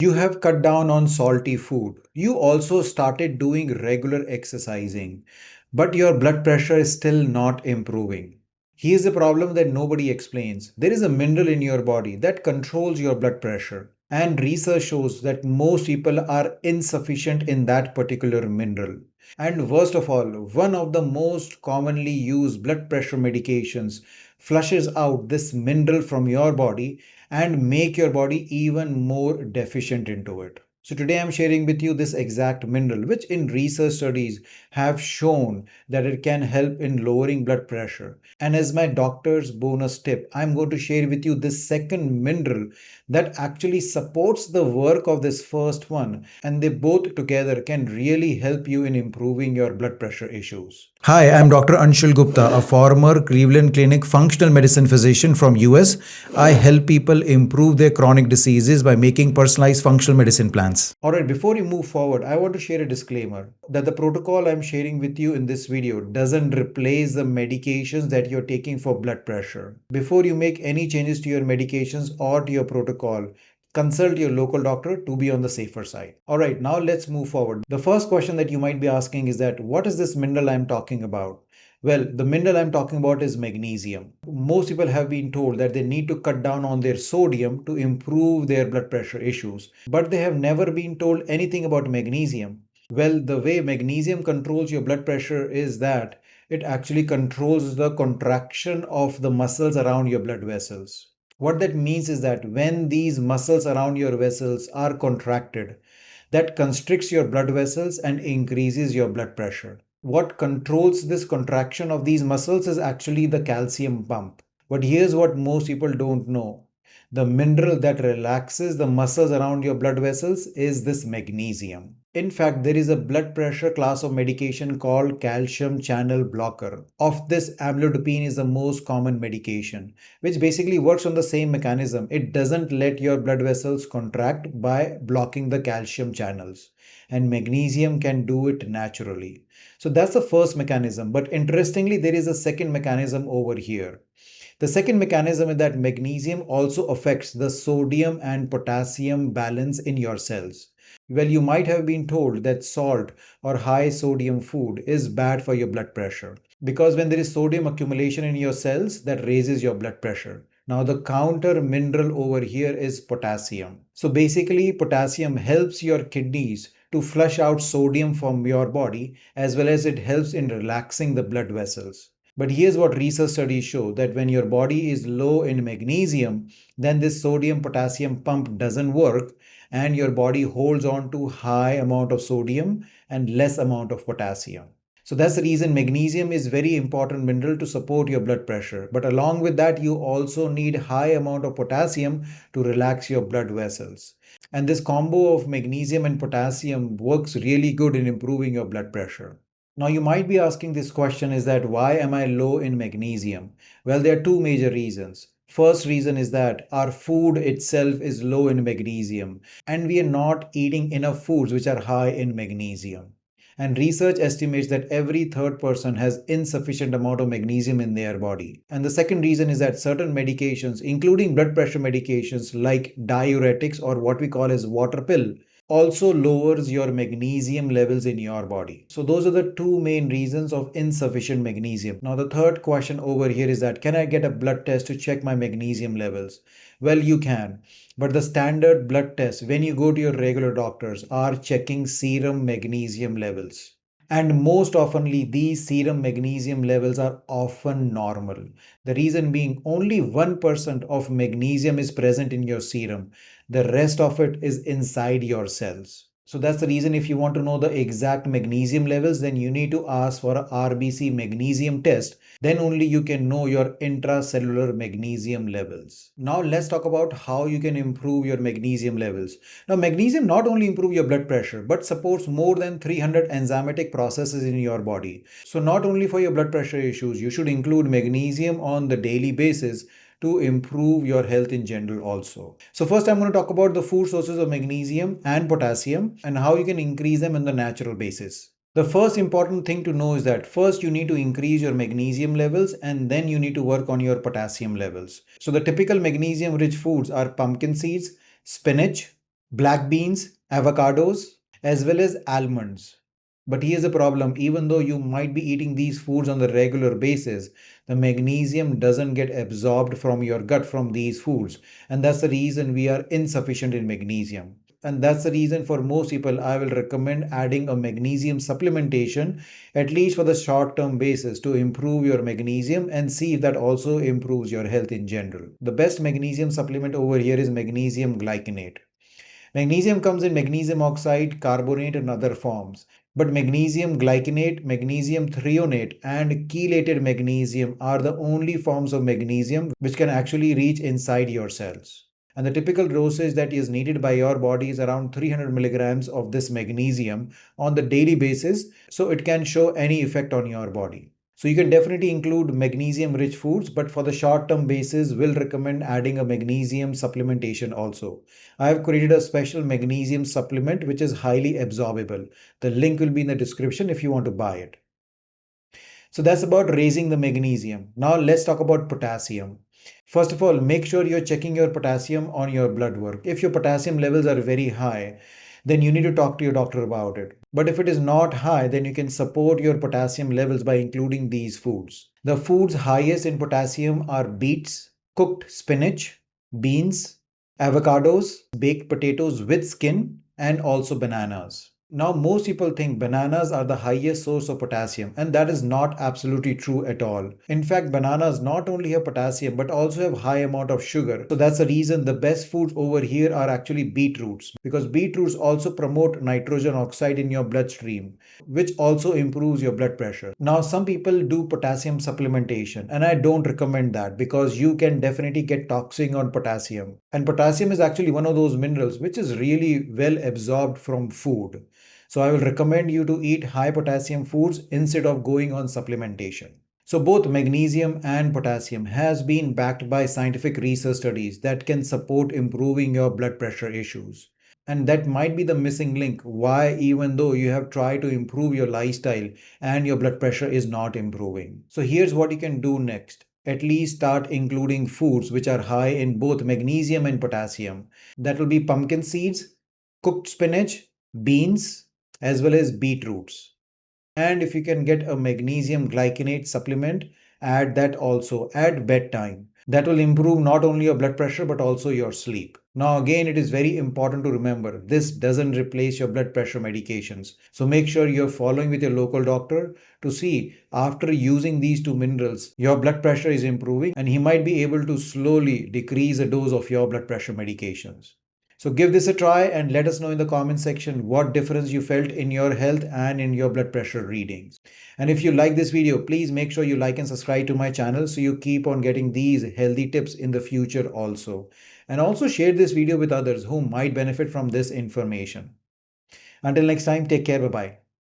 You have cut down on salty food. You also started doing regular exercising, but your blood pressure is still not improving. Here's the problem that nobody explains. There is a mineral in your body that controls your blood pressure, and research shows that most people are insufficient in that particular mineral. And worst of all, one of the most commonly used blood pressure medications flushes out this mineral from your body and make your body even more deficient into it. So today I'm sharing with you this exact mineral, which in research studies have shown that it can help in lowering blood pressure. And as my doctor's bonus tip, I'm going to share with you this second mineral that actually supports the work of this first one, and they both together can really help you in improving your blood pressure issues. Hi, I'm Dr. Anshul Gupta, a former Cleveland Clinic functional medicine physician from US. I help people improve their chronic diseases by making personalized functional medicine plans. Alright, before you move forward, I want to share a disclaimer that the protocol I'm sharing with you in this video doesn't replace the medications that you're taking for blood pressure. Before you make any changes to your medications or to your protocol, consult your local doctor to be on the safer side. Alright, now let's move forward. The first question that you might be asking is that what is this mineral I'm talking about? Well, the mineral I'm talking about is magnesium. Most people have been told that they need to cut down on their sodium to improve their blood pressure issues, but they have never been told anything about magnesium. Well, the way magnesium controls your blood pressure is that it actually controls the contraction of the muscles around your blood vessels. What that means is that when these muscles around your vessels are contracted, that constricts your blood vessels and increases your blood pressure. What controls this contraction of these muscles is actually the calcium pump. But here's what most people don't know. The mineral that relaxes the muscles around your blood vessels is this magnesium. In fact, there is a blood pressure class of medication called calcium channel blocker. Of this, amlodipine is the most common medication, which basically works on the same mechanism. It doesn't let your blood vessels contract by blocking the calcium channels, and magnesium can do it naturally. So that's the first mechanism. But interestingly, there is a second mechanism over here. The second mechanism is that magnesium also affects the sodium and potassium balance in your cells. Well, you might have been told that salt or high sodium food is bad for your blood pressure because when there is sodium accumulation in your cells, that raises your blood pressure. Now, the counter mineral over here is potassium. So basically, potassium helps your kidneys to flush out sodium from your body, as well as it helps in relaxing the blood vessels. But here's what research studies show, that when your body is low in magnesium, then this sodium potassium pump doesn't work and your body holds on to high amount of sodium and less amount of potassium. So that's the reason magnesium is very important mineral to support your blood pressure. But along with that, you also need high amount of potassium to relax your blood vessels. And this combo of magnesium and potassium works really good in improving your blood pressure. Now you might be asking this question is that why am I low in magnesium? Well, there are two major reasons. First reason is that our food itself is low in magnesium and we are not eating enough foods which are high in magnesium. And research estimates that every third person has insufficient amount of magnesium in their body. And the second reason is that certain medications, including blood pressure medications like diuretics or what we call as water pill, also lowers your magnesium levels in your body. So those are the two main reasons of insufficient magnesium. Now the third question over here is that can I get a blood test to check my magnesium levels? Well, you can, but the standard blood test when you go to your regular doctors are checking serum magnesium levels. And most oftenly, these serum magnesium levels are often normal. The reason being only 1% of magnesium is present in your serum. The rest of it is inside your cells. So that's the reason if you want to know the exact magnesium levels, then you need to ask for a RBC magnesium test. Then only you can know your intracellular magnesium levels. Now let's talk about how you can improve your magnesium levels. Now magnesium not only improves your blood pressure, but supports more than 300 enzymatic processes in your body. So not only for your blood pressure issues, you should include magnesium on the daily basis to improve your health in general also. So first I'm going to talk about the food sources of magnesium and potassium and how you can increase them on the natural basis. The first important thing to know is that first you need to increase your magnesium levels and then you need to work on your potassium levels. So the typical magnesium rich foods are pumpkin seeds, spinach, black beans, avocados, as well as almonds. But here's the problem, even though you might be eating these foods on the regular basis, the magnesium doesn't get absorbed from your gut from these foods. And that's the reason we are insufficient in magnesium. And that's the reason for most people, I will recommend adding a magnesium supplementation, at least for the short term basis, to improve your magnesium and see if that also improves your health in general. The best magnesium supplement over here is magnesium glycinate. Magnesium comes in magnesium oxide, carbonate, and other forms. But magnesium glycinate, magnesium threonate, and chelated magnesium are the only forms of magnesium which can actually reach inside your cells. And the typical dosage that is needed by your body is around 300 milligrams of this magnesium on the daily basis, so it can show any effect on your body. So you can definitely include magnesium rich foods, but for the short term basis, we'll recommend adding a magnesium supplementation also. I have created a special magnesium supplement which is highly absorbable. The link will be in the description if you want to buy it. So that's about raising the magnesium. Now let's talk about potassium. First of all, make sure you're checking your potassium on your blood work. If your potassium levels are very high, then you need to talk to your doctor about it. But if it is not high, then you can support your potassium levels by including these foods. The foods highest in potassium are beets, cooked spinach, beans, avocados, baked potatoes with skin, and also bananas. Now, most people think bananas are the highest source of potassium, and that is not absolutely true at all. In fact, bananas not only have potassium but also have high amount of sugar. So that's the reason the best foods over here are actually beetroots, because beetroots also promote nitrogen oxide in your bloodstream, which also improves your blood pressure. Now, some people do potassium supplementation, and I don't recommend that because you can definitely get toxing on potassium. And potassium is actually one of those minerals which is really well absorbed from food. So I will recommend you to eat high potassium foods instead of going on supplementation. So both magnesium and potassium has been backed by scientific research studies that can support improving your blood pressure issues. And that might be the missing link why, even though you have tried to improve your lifestyle and your blood pressure is not improving. So here's what you can do next. At least start including foods which are high in both magnesium and potassium. That will be pumpkin seeds, cooked spinach, beans, as well as beetroots. And if you can get a magnesium glycinate supplement, add that also at bedtime. That will improve not only your blood pressure but also your sleep. Now, again, it is very important to remember this doesn't replace your blood pressure medications. So make sure you're following with your local doctor to see after using these two minerals, your blood pressure is improving and he might be able to slowly decrease the dose of your blood pressure medications. So give this a try and let us know in the comment section what difference you felt in your health and in your blood pressure readings. And if you like this video, please make sure you like and subscribe to my channel so you keep on getting these healthy tips in the future also. And also share this video with others who might benefit from this information. Until next time, take care. Bye-bye.